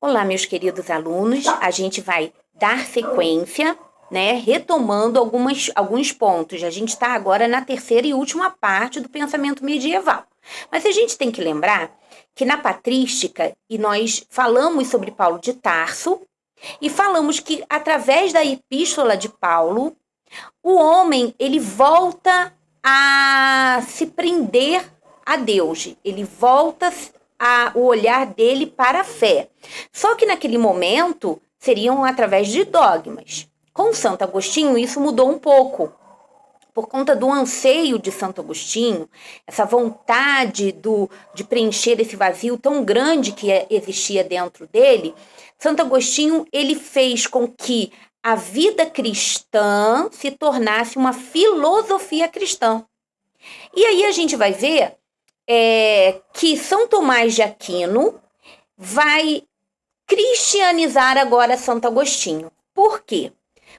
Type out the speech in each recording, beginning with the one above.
Olá, meus queridos alunos, a gente vai dar sequência, né, retomando alguns pontos. A gente está agora na terceira e última parte do pensamento medieval. Mas a gente tem que lembrar que na patrística, e nós falamos sobre Paulo de Tarso, e falamos que através da epístola de Paulo, o homem, ele volta a se prender a Deus, ele volta o olhar dele para a fé. Só que naquele momento seriam através de dogmas. Com Santo Agostinho isso mudou um pouco. Por conta do anseio de Santo Agostinho, essa vontade de preencher esse vazio tão grande que existia dentro dele, Santo Agostinho ele fez com que a vida cristã se tornasse uma filosofia cristã. E aí a gente vai ver que São Tomás de Aquino vai cristianizar agora Santo Agostinho. Por quê?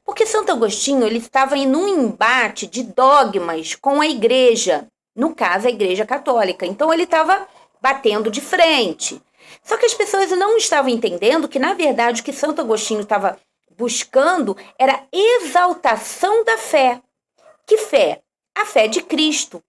Porque Santo Agostinho ele estava em um embate de dogmas com a igreja, no caso a igreja católica. Então ele estava batendo de frente. Só que as pessoas não estavam entendendo que, na verdade, o que Santo Agostinho estava buscando era exaltação da fé. Que fé? A fé de Cristo.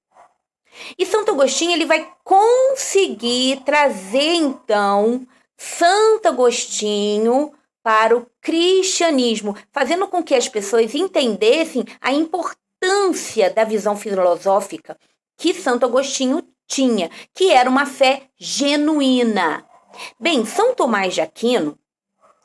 E Santo Agostinho ele vai conseguir trazer, então, Santo Agostinho para o cristianismo, fazendo com que as pessoas entendessem a importância da visão filosófica que Santo Agostinho tinha, que era uma fé genuína. Bem, São Tomás de Aquino,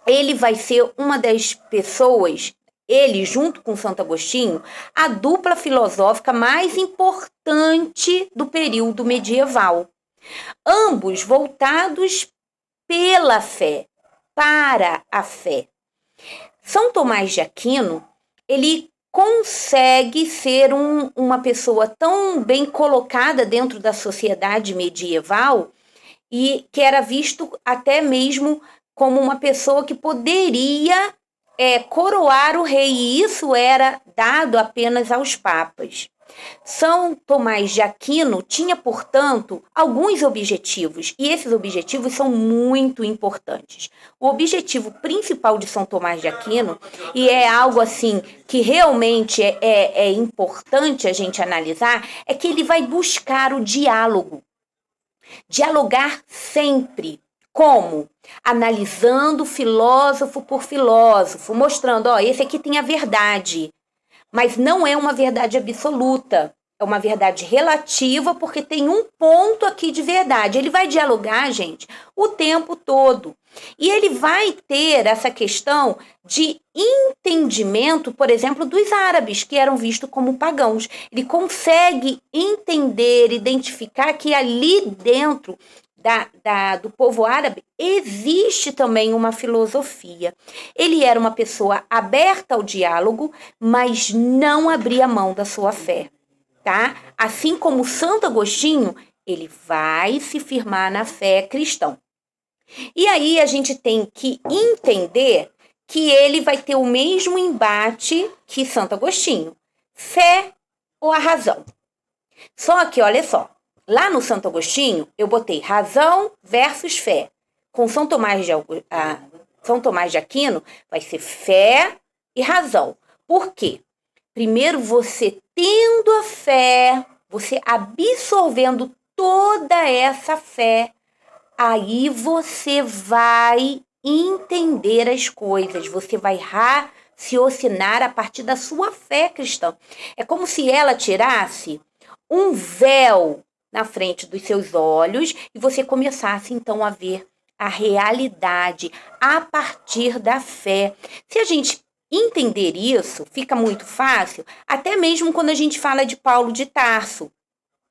ele vai ser uma das pessoas, ele junto com Santo Agostinho, a dupla filosófica mais importante do período medieval. Ambos voltados pela fé, para a fé. São Tomás de Aquino, ele consegue ser uma pessoa tão bem colocada dentro da sociedade medieval e que era visto até mesmo como uma pessoa que poderia coroar o rei, e isso era dado apenas aos papas. São Tomás de Aquino tinha, portanto, alguns objetivos, e esses objetivos são muito importantes. O objetivo principal de São Tomás de Aquino, e é algo assim que realmente é importante a gente analisar, é que ele vai buscar o diálogo. Dialogar sempre. Como? Analisando filósofo por filósofo, mostrando, esse aqui tem a verdade. Mas não é uma verdade absoluta, é uma verdade relativa, porque tem um ponto aqui de verdade. Ele vai dialogar, gente, o tempo todo. E ele vai ter essa questão de entendimento, por exemplo, dos árabes, que eram vistos como pagãos. Ele consegue entender, identificar que ali dentro do povo árabe existe também uma filosofia. Ele era uma pessoa aberta ao diálogo, mas não abria mão da sua fé, tá? Assim como Santo Agostinho, ele vai se firmar na fé cristã. E aí a gente tem que entender que ele vai ter o mesmo embate que Santo Agostinho, fé ou a razão. Só que, olha só, lá no Santo Agostinho, eu botei razão versus fé. Com São Tomás de Aquino, vai ser fé e razão. Por quê? Primeiro, você tendo a fé, você absorvendo toda essa fé, aí você vai entender as coisas, você vai raciocinar a partir da sua fé cristã. É como se ela tirasse um véu na frente dos seus olhos e você começasse então a ver a realidade a partir da fé. Se a gente entender isso, fica muito fácil, até mesmo quando a gente fala de Paulo de Tarso,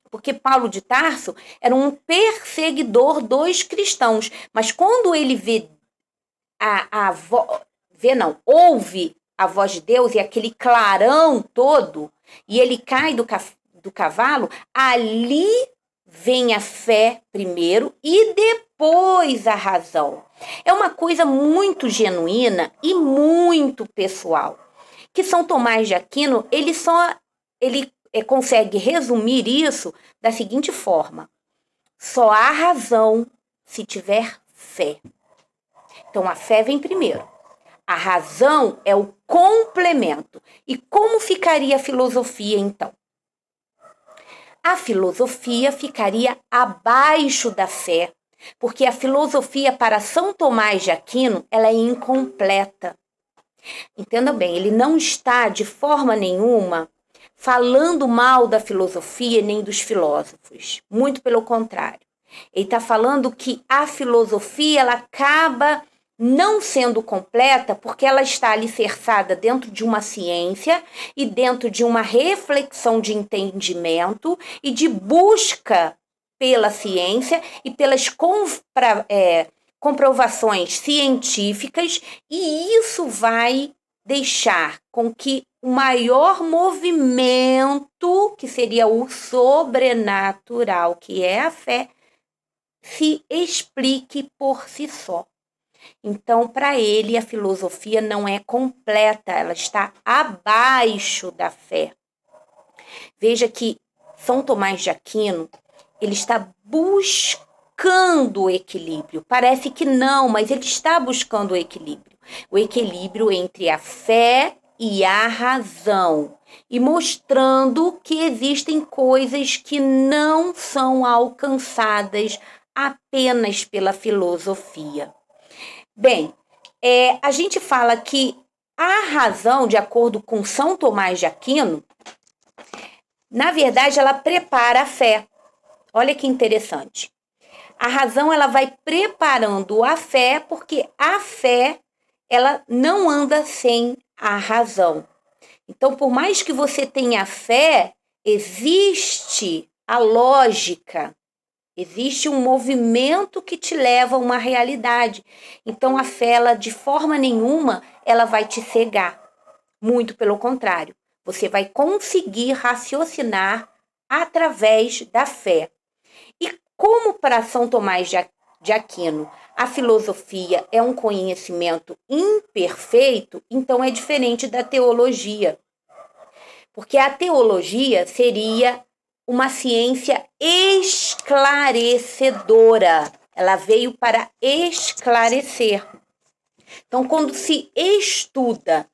porque Paulo de Tarso era um perseguidor dos cristãos, mas quando ele ouve a voz de Deus e aquele clarão todo, e ele cai do cavalo, ali vem a fé primeiro e depois a razão. É uma coisa muito genuína e muito pessoal. Que São Tomás de Aquino, ele consegue resumir isso da seguinte forma: só há razão se tiver fé. Então, a fé vem primeiro. A razão é o complemento. E como ficaria a filosofia, então? A filosofia ficaria abaixo da fé, porque a filosofia para São Tomás de Aquino, ela é incompleta. Entenda bem, ele não está de forma nenhuma falando mal da filosofia nem dos filósofos. Muito pelo contrário. Ele está falando que a filosofia ela acaba não sendo completa porque ela está alicerçada dentro de uma ciência e dentro de uma reflexão de entendimento e de busca pela ciência e pelas comprovações científicas, e isso vai deixar com que o maior movimento, que seria o sobrenatural, que é a fé, se explique por si só. Então, para ele, a filosofia não é completa, ela está abaixo da fé. Veja que São Tomás de Aquino, ele está buscando o equilíbrio. Parece que não, mas ele está buscando o equilíbrio. O equilíbrio entre a fé e a razão. E mostrando que existem coisas que não são alcançadas apenas pela filosofia. Bem, a gente fala que a razão, de acordo com São Tomás de Aquino, na verdade, ela prepara a fé. Olha que interessante. A razão, ela vai preparando a fé, porque a fé, ela não anda sem a razão. Então, por mais que você tenha fé, existe a lógica, existe um movimento que te leva a uma realidade. Então, a fé, ela, de forma nenhuma, ela vai te cegar. Muito pelo contrário. Você vai conseguir raciocinar através da fé. E como para São Tomás de Aquino a filosofia é um conhecimento imperfeito, então é diferente da teologia. Porque a teologia seria uma ciência esclarecedora. Ela veio para esclarecer. Então, quando se estuda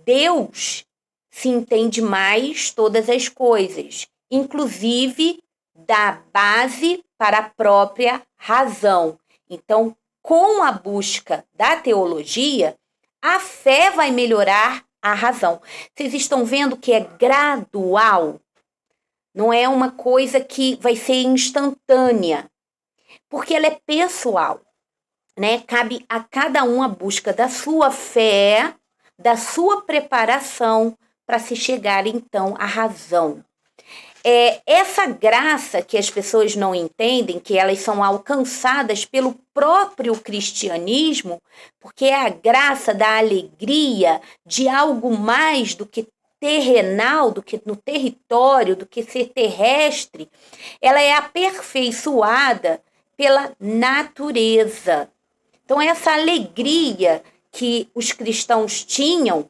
Deus, se entende mais todas as coisas, inclusive da base para a própria razão. Então, com a busca da teologia, a fé vai melhorar a razão. Vocês estão vendo que é gradual? Não é uma coisa que vai ser instantânea, porque ela é pessoal, né? Cabe a cada um a busca da sua fé, da sua preparação para se chegar, então, à razão. Essa graça que as pessoas não entendem, que elas são alcançadas pelo próprio cristianismo, porque é a graça da alegria de algo mais do que terrenal, do que no território, do que ser terrestre, ela é aperfeiçoada pela natureza. Então, essa alegria que os cristãos tinham,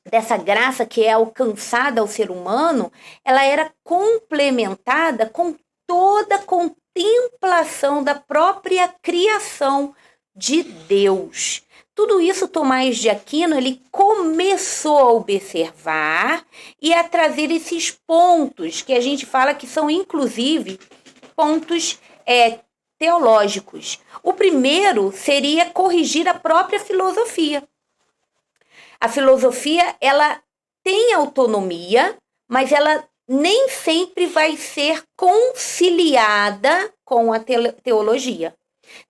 dessa graça que é alcançada ao ser humano, ela era complementada com toda a contemplação da própria criação de Deus. Tudo isso Tomás de Aquino ele começou a observar e a trazer esses pontos que a gente fala que são inclusive pontos teológicos. O primeiro seria corrigir a própria filosofia. A filosofia, ela tem autonomia, mas ela nem sempre vai ser conciliada com a teologia.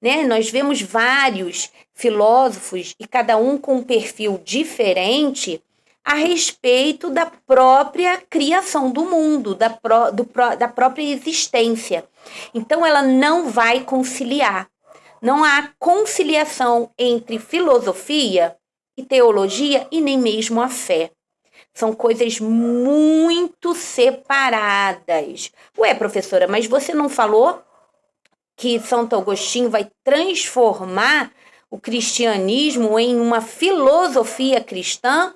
Né? Nós vemos vários filósofos, e cada um com um perfil diferente, a respeito da própria criação do mundo, da própria existência. Então, ela não vai conciliar. Não há conciliação entre filosofia e teologia e nem mesmo a fé. São coisas muito separadas. Ué, professora, mas você não falou que Santo Agostinho vai transformar o cristianismo em uma filosofia cristã?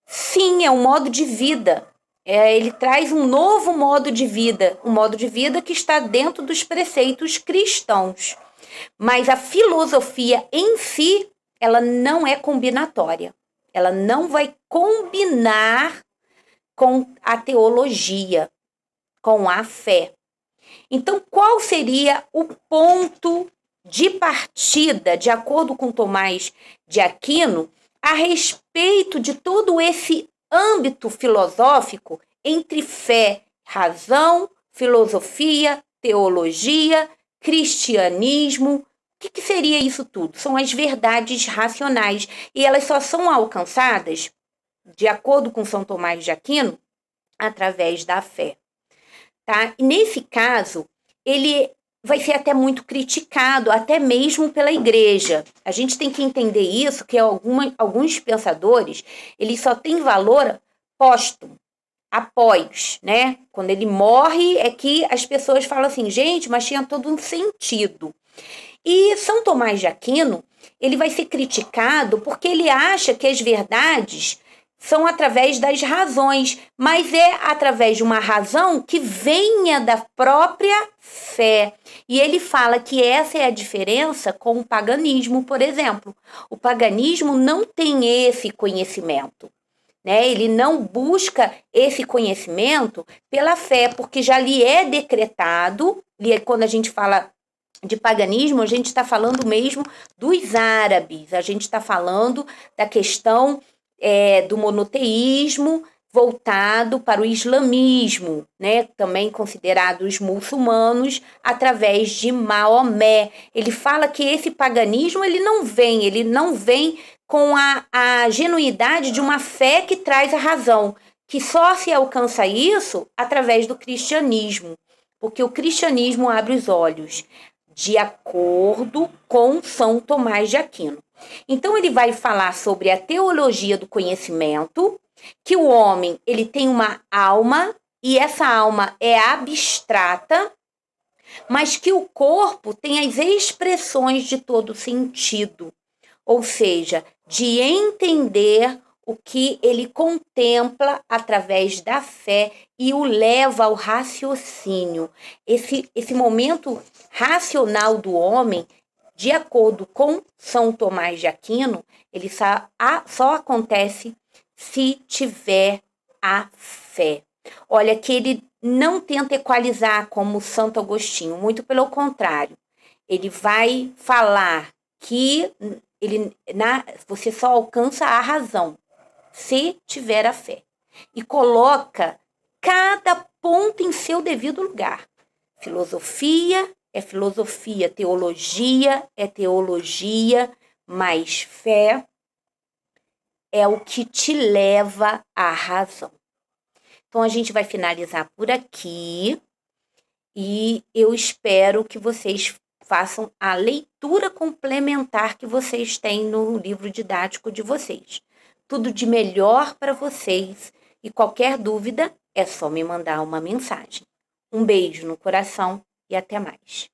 Sim, é um modo de vida. Ele traz um novo modo de vida, um modo de vida que está dentro dos preceitos cristãos. Mas a filosofia em si, ela não é combinatória. Ela não vai combinar com a teologia, com a fé. Então, qual seria o ponto de partida, de acordo com Tomás de Aquino, a respeito de todo esse âmbito filosófico entre fé, razão, filosofia, teologia, cristianismo? O que seria isso tudo? São as verdades racionais, e elas só são alcançadas, de acordo com São Tomás de Aquino, através da fé. Tá? E nesse caso, ele vai ser até muito criticado, até mesmo pela igreja. A gente tem que entender isso, que alguns pensadores, eles só têm valor póstumo, após, né? Quando ele morre, é que as pessoas falam assim, gente, mas tinha todo um sentido. E São Tomás de Aquino, ele vai ser criticado porque ele acha que as verdades são através das razões, mas é através de uma razão que venha da própria fé. E ele fala que essa é a diferença com o paganismo, por exemplo. O paganismo não tem esse conhecimento, né? Ele não busca esse conhecimento pela fé, porque já lhe é decretado, e quando a gente fala de paganismo, a gente está falando mesmo dos árabes, a gente está falando da questão do monoteísmo voltado para o islamismo, né? Também considerados muçulmanos, através de Maomé. Ele fala que esse paganismo ele não vem com a genuidade de uma fé que traz a razão, que só se alcança isso através do cristianismo, porque o cristianismo abre os olhos, de acordo com São Tomás de Aquino. Então, ele vai falar sobre a teologia do conhecimento, que o homem ele tem uma alma, e essa alma é abstrata, mas que o corpo tem as expressões de todo sentido, ou seja, de entender o que ele contempla através da fé e o leva ao raciocínio. Esse momento racional do homem, de acordo com São Tomás de Aquino, ele só acontece se tiver a fé. Olha que ele não tenta equalizar como Santo Agostinho, muito pelo contrário. Ele vai falar que você só alcança a razão se tiver a fé. E coloca cada ponto em seu devido lugar. Filosofia é filosofia, teologia é teologia, mas fé é o que te leva à razão. Então, a gente vai finalizar por aqui e eu espero que vocês façam a leitura complementar que vocês têm no livro didático de vocês. Tudo de melhor para vocês e qualquer dúvida é só me mandar uma mensagem. Um beijo no coração e até mais.